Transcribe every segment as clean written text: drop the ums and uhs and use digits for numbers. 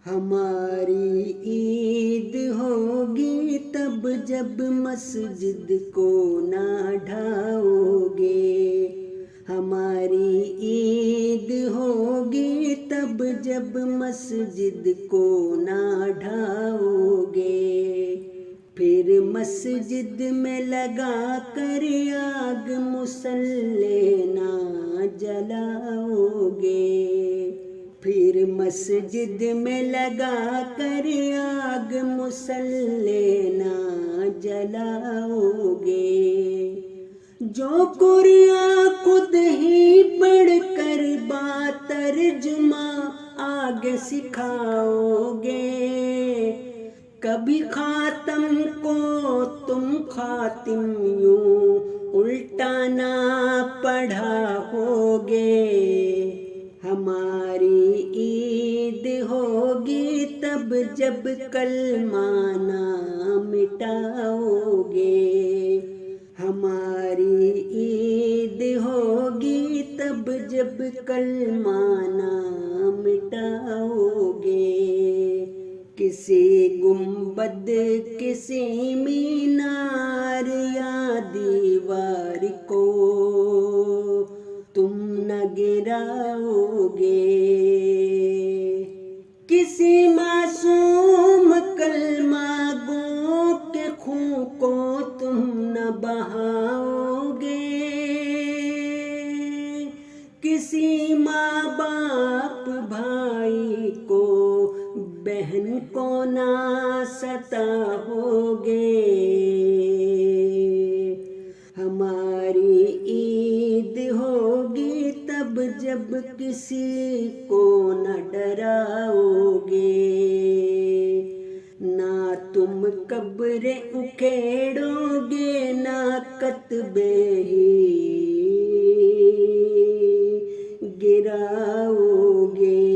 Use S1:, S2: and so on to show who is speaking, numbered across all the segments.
S1: ہماری عید ہوگی تب جب مسجد کو نہ ڈھاؤ گے، ہماری عید ہوگی تب جب مسجد کو نہ ڈھاؤ گے، پھر مسجد میں لگا کر آگ مصلی نہ جلاؤ گے، پھر مسجد میں لگا کر آگ مصلی نہ جلاؤ گے، جو قرآن خود ہی پڑھ کر با ترجمہ آگے سکھاؤ گے، کبھی خاتم کو تم خاتم یوں الٹا نہ پڑھاؤ گے، ہماری عید ہوگی تب جب کلمہ نہ مٹاؤ گے، ہماری عید ہوگی تب جب کلمہ نہ مٹاؤ گے، کسی گنبد کسی مینار یا دیوار کو تم نہ گراؤ گے، کسی معصوم کلمہ گو کے خون کو تم نہ بہاؤ گے، کسی ماں باپ بھائی کو بہن کو نہ ستاؤ گے، ہماری عید ہوگی تب جب کسی کو نہ ڈراؤ گے، نہ تم قبر اکھیڑو گے نہ کتبے ہی گراؤ گے،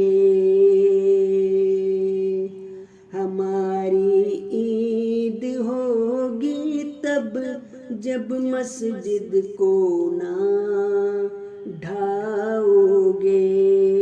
S1: ہماری عید ہوگی تب جب مسجد کو نہ ڈھاؤ گے۔